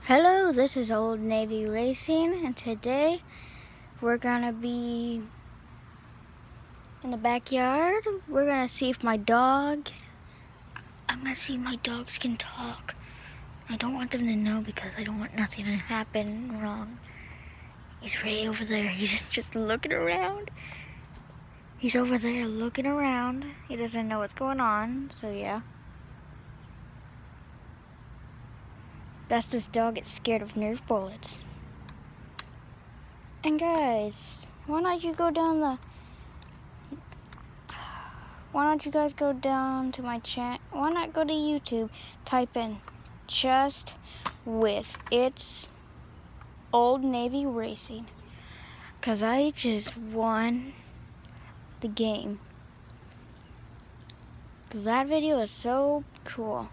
Hello, this is Old Navy Racing, and today we're gonna be in the backyard. We're gonna see if I'm gonna see if my dogs can talk. I don't want them to know because I don't want nothing to happen wrong. He's right over there. He's just looking around. He's over there looking around. He doesn't know what's going on, so yeah. That's this dog gets scared of Nerf bullets. And guys, why don't you guys go down to my channel? Why not go to YouTube, type in just with it's Old Navy Racing, cause I just won the game. Cause that video is so cool.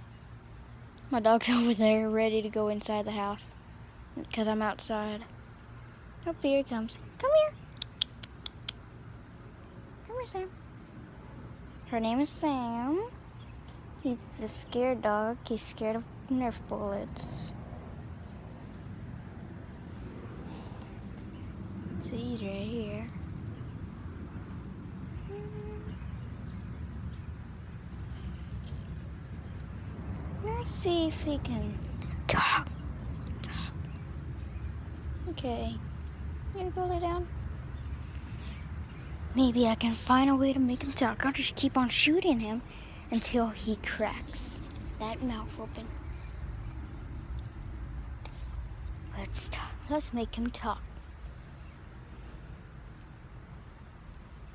My dog's over there ready to go inside the house because I'm outside. Oh, here he comes. Come here. Come here, Sam. Her name is Sam. He's the scared dog. He's scared of Nerf bullets. See, he's right here. Let's see if he can talk. Okay. You gonna go lay down? Maybe I can find a way to make him talk. I'll just keep on shooting him until he cracks that mouth open. Let's talk. Let's make him talk.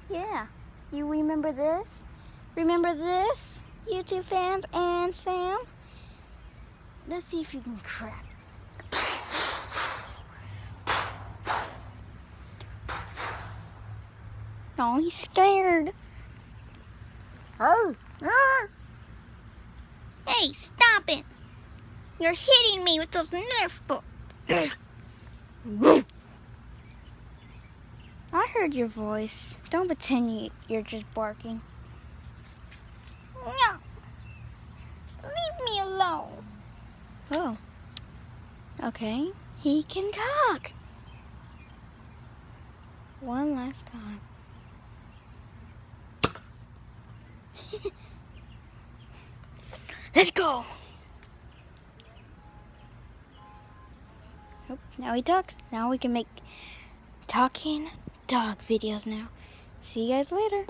Yeah. You remember this? Remember this, YouTube fans and Sam? Let's see if you can crack. Oh, he's scared. Oh. Hey, stop it. You're hitting me with those Nerf bullets. I heard your voice. Don't pretend you're just barking. No. Just leave me alone. Oh. Okay. He can talk. One last time. Let's go. Oh, now he talks. Now we can make talking dog videos now. See you guys later.